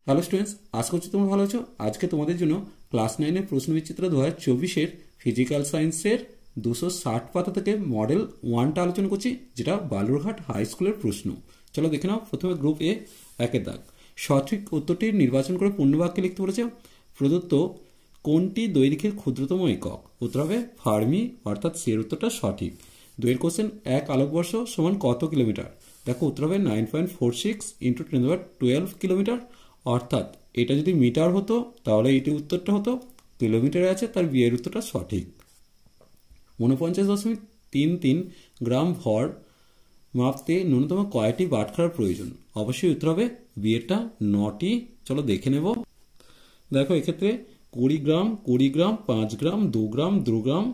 Hello students, আশা করছি তোমরা ভালো আছো। আজকে তোমাদের জন্য ক্লাস 9-এর প্রশ্নবিচিত্র 2024-এর ফিজিক্যাল সায়েন্সের 260 পাতা থেকে মডেল 1টা আলোচনা করছি, যেটা বালুরঘাট হাই স্কুলের প্রশ্ন। চলো দেখে নাও। প্রথমে গ্রুপ এ, একের দাগ। সঠিক উত্তরটি নির্বাচন করে পূর্ণবাক্যে লিখতে বলেছে। প্রদত্ত কোনটি দৈর্ঘ্যের ক্ষুদ্রতম একক? উত্তর হবে ফার্মি, অর্থাৎ সি এর উত্তরটা সঠিক। 2 কোশ্চেন, এক আলোকবর্ষ সমান কত কিলোমিটার? দেখো উত্তর হবে 9.46 × 1012 কিলোমিটার। অর্থাৎ এটা যদি মিটার হতো তাহলে এটি উত্তরটা হতো, কিলোমিটারে আছে তার বি এর উত্তরটা সঠিক। 49.33 গ্রাম ভর মাপতে ন্যূনতম কয়টি বাটখারার প্রয়োজন? অবশ্যই উত্তর হবে বি এরটা 9টি। চলো দেখে নেব। দেখো এক্ষেত্রে 20 গ্রাম, 20 গ্রাম, 5 গ্রাম, 2 গ্রাম, 2 গ্রাম,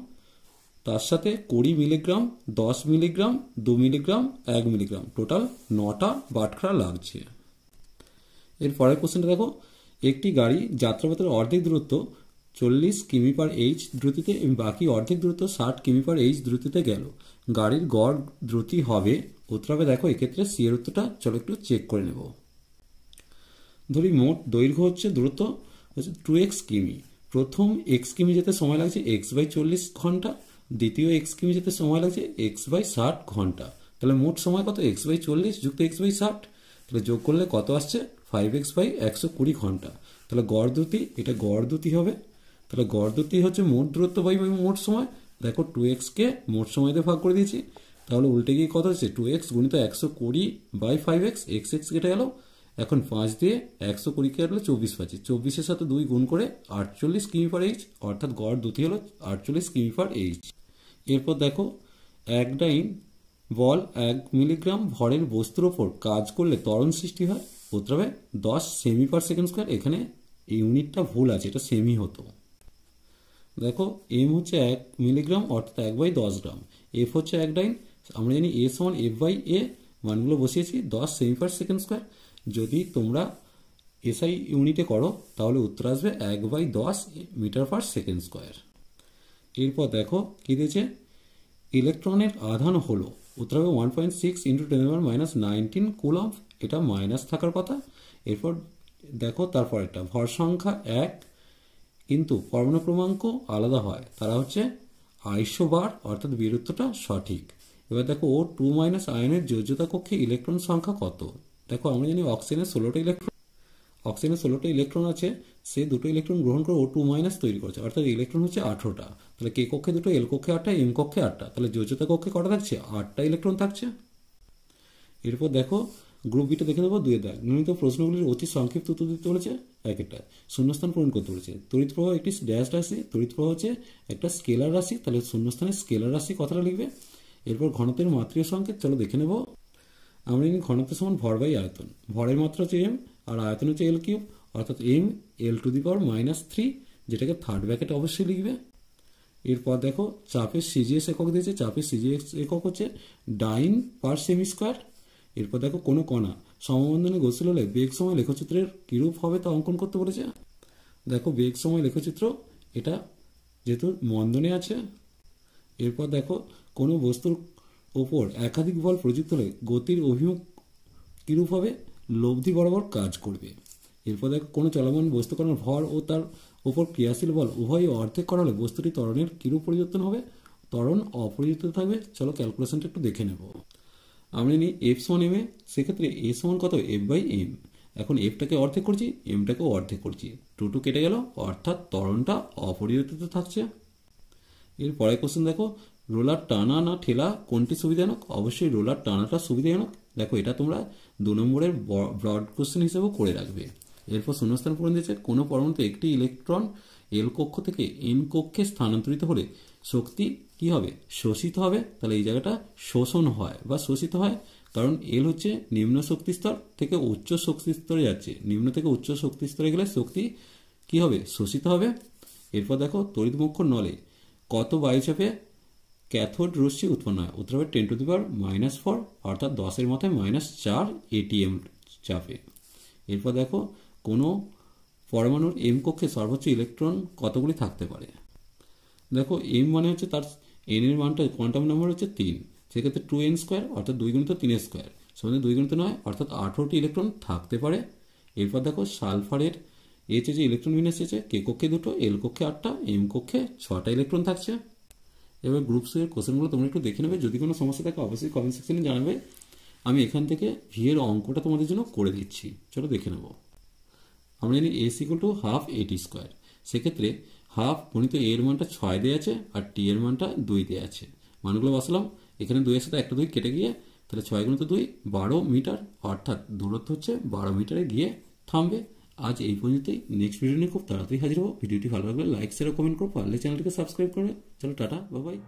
তার সাথে 20 milligram, 10 milligram, 2 milligram, 1 milligram, total 9টা বাটখারা লাগছে। এর পরের কোশ্চেনটা দেখো, একটি গাড়ি যাত্রাপথের অর্ধেক দূরত্ব 40 কিমি/h দ্রুতিতে এবং বাকি অর্ধেক দূরত্ব 60 কিমি/h দ্রুতিতে গেল, গাড়ির গড় দ্রুতি হবে? উত্তর হবে, দেখো এক্ষেত্রে সি এর উত্তরটা চলো একটু চেক করে নেব। ধরি মোট দৈর্ঘ্য হচ্ছে দূরত্ব হচ্ছে 2x কিমি। প্রথম x কিমি যেতে সময় লাগছে x/40 ঘন্টা, দ্বিতীয় x কিমি যেতে সময় লাগছে x/60 ঘন্টা। তাহলে মোট সময় কত? x/40 যুক্ত x/60, তাহলে যোগ করলে কত আসছে? 5x/120 ঘন্টা। তাহলে গড় দ্রুতি, এটা গড় দ্রুতি হবে। তাহলে গড় দ্রুতি হচ্ছে মোট দূরত্ব বাই মোট সময়। দেখো 2x কে মোট সময় দিয়ে ভাগ করে দিয়েছি, তাহলে উল্টে গিয়ে কত হচ্ছে? 2x গুণিত 120/5x, x কেটে গেল। এখন 5 দিয়ে 120 কাটলে 24 পাচ্ছি, 24-এর সাথে 2 গুণ করে 48 কিমি/h, অর্থাৎ গড় দ্রুতি হলো 48 কিমি/h। এরপর দেখো, এক ডাইন বল 1 মিলিগ্রাম ভরের বস্তুর ওপর কাজ করলে ত্বরণ সৃষ্টি হয়? উত্তর হবে 10 সেমি/সেকেন্ড স্কোয়ার। এখানে ইউনিটটা ভুল আছে, এটা সেমি হতো। দেখো এম হচ্ছে 1 মিলিগ্রাম, অর্থাৎ 1/10 গ্রাম। এফ হচ্ছে এক ডাইন, আমরা জানি এ সমান f/a, মানগুলো বসিয়েছি 10 সেমি/সেকেন্ড স্কোয়ার। যদি তোমরা এসআই ইউনিটে করো তাহলে উত্তর আসবে 1/10 মিটার/সেকেন্ড স্কোয়ার। এরপর দেখো কি দিয়েছে, ইলেকট্রনের আধান হলো? উত্তর হবে 1.6 × 10⁻⁻19 কুলম্ব, এটা মাইনাস থাকার কথা। এরপর দেখো তারপর একটা ভর সংখ্যা 1 কিন্তু পরমাণু ক্রমাঙ্ক আলাদা হয়, তারা হচ্ছে আইসো বার, অর্থাৎ বীর উত্তরটা সঠিক। এবার দেখো O2- আয়নের যোজ্যতা কক্ষে ইলেকট্রন সংখ্যা কত? দেখো আমরা জানি অক্সিজেনের 16টা ইলেকট্রন আছে, সে দুটো ইলেকট্রন গ্রহণ করে O2- তৈরি করেছে, অর্থাৎ ইলেকট্রন হচ্ছে 18টা। তাহলে কে কক্ষে দুটো, এল কক্ষে 8টা, এম কক্ষে 8টা, তাহলে যোজ্যতা কক্ষে কটা থাকছে? 8টা ইলেকট্রন থাকছে। এরপর দেখো গ্রুপ বিটা দেখে নেবো। 2 দাগ। নির্ণীত প্রশ্নগুলির অতি সংক্ষিপ্ত উত্তর দিতে বলেছে। একটা শূন্যস্থান পূরণ করতে বলেছে। তড়িৎ প্রবাহ একটি ড্যাশ রাশি, তড়িৎ প্রবাহ হচ্ছে একটা স্কেলার রাশি, তাহলে শূন্যস্থানে স্কেলার রাশি কথাটা লিখবে। এরপর ঘনত্বের মাত্রীয় সংকেত চলো দেখে নেব। আমরা জানি ঘনত্ব সমান ভর বাই আয়তন। ভরের মাত্রা হচ্ছে এম আর আয়তন হচ্ছে L কিউব, অর্থাৎ m L⁻⁻3, যেটাকে থার্ড ব্র্যাকেটে অবশ্যই লিখবে। এরপর দেখো চাপের সিজিএস একক দিয়েছে। চাপের সিজিএস একক হচ্ছে ডাইন/সেমি স্কোয়ার। এরপর দেখো কোনো কণা সমবন্ধনে গতিশীল হলে বেগ সময় লেখচিত্রের কিরূপ হবে তা অঙ্কন করতে বলেছে। দেখো বেগ সময় লেখচিত্র, এটা যেহেতু মন্দনে আছে। এরপর দেখো কোনো বস্তুর ওপর একাধিক বল প্রযুক্ত হলে গতির অভিমুখ কিরূপ হবে? লব্ধি বরাবর কাজ করবে। এরপর দেখো কোনো চলমান বস্তু কণার ভর ও তার ওপর ক্রিয়াশীল বল উভয়ই অর্ধেক করা হলে বস্তুটি ত্বরণের কিরূপ পরিবর্তন হবে? ত্বরণ অপরিবর্তিত থাকবে। চলো ক্যালকুলেশনটা একটু দেখে নেব। আমরা নিই এফ সমান এম এ, সেক্ষেত্রে এ সমান কত? f/m। এখন এফটাকে অর্ধেক করছি, এমটাকেও অর্ধেক করছি, 2 কেটে গেল, অর্থাৎ ত্বরণটা অপরিবর্তিত থাকছে। এর পরের কোশ্চেন দেখো, রোলার টানা না ঠেলা কোনটি সুবিধাজনক? অবশ্যই রোলার টানাটা সুবিধাজনক। দেখো এটা তোমরা 2 নম্বরের ব্রড কোশ্চেন হিসেবেও করে রাখবে। এরপর শূন্যস্থান পূরণ দিয়েছে। কোনো পরমাণুতে একটি ইলেকট্রন এল কক্ষ থেকে এন কক্ষে স্থানান্তরিত হলে শক্তি কি হবে? শোষিত হবে। তাহলে এই জায়গাটা শোষণ হয় বা শোষিত হয়, কারণ এল হচ্ছে নিম্ন শক্তি স্তর থেকে উচ্চ শক্তি স্তরে যাচ্ছে, নিম্ন থেকে উচ্চ শক্তি স্তরে গেলে শক্তি কি হবে? শোষিত হবে। এরপর দেখো তড়িৎমুখ নলে কত বায়ুচাপে ক্যাথোড রশ্মি উৎপন্ন হয়? উত্তর হবে 10⁻⁻4, অর্থাৎ 10-এর মাথায় -4 ATM চাপে। এরপর দেখো কোনো পরমাণুর এম কক্ষে সর্বোচ্চ ইলেকট্রন কতগুলি থাকতে পারে? দেখো এম মানে হচ্ছে তার এন এর মানটা, কোয়ান্টাম নাম্বার হচ্ছে 3, সেক্ষেত্রে 2n² অর্থাৎ 2 × 3 স্কোয়ার সমান 2 × 9, অর্থাৎ 18টি ইলেকট্রন থাকতে পারে। এরপর দেখো সালফারের এইচে যে ইলেকট্রন বিন্যাস আছে, কে কক্ষে 2টো, এল কক্ষে 8টা, এম কক্ষে 6টা ইলেকট্রন থাকছে। এবার গ্রুপ সি এর কোশ্চেনগুলো তোমরা একটু দেখে নেবে, যদি কোনো সমস্যা থাকে অবশ্যই কমেন্ট সেকশনে জানাবে। আমি এখান থেকে ভি এর অঙ্কটা তোমাদের জন্য করে দিচ্ছি, চলো দেখে নেব। আমরা জানি এস ইকুয়াল টু হাফ এটি স্কোয়ার, সেক্ষেত্রে হাফ গণিত এ এর মানটা 6 দেওয়া আছে আর টি এর মানটা 2 দেওয়া আছে। মানগুলো বসালাম, এখানে 2 এর সাথে একটা 2 কেটে গিয়ে তাহলে 6 গুণিত 2 12 মিটার, অর্থাৎ দূরত্ব হচ্ছে 12 মিটারে গিয়ে থামবে। আজ এই পর্যন্তই, নেক্সট ভিডিও নিয়ে খুব তাড়াতাড়ি হাজির হবো। ভিডিওটি ভালো লাগলে লাইক শেয়ার কমেন্ট করো, পারলে চ্যানেলটিকে সাবস্ক্রাইব করবে। চলো টাটা, বাই বাই।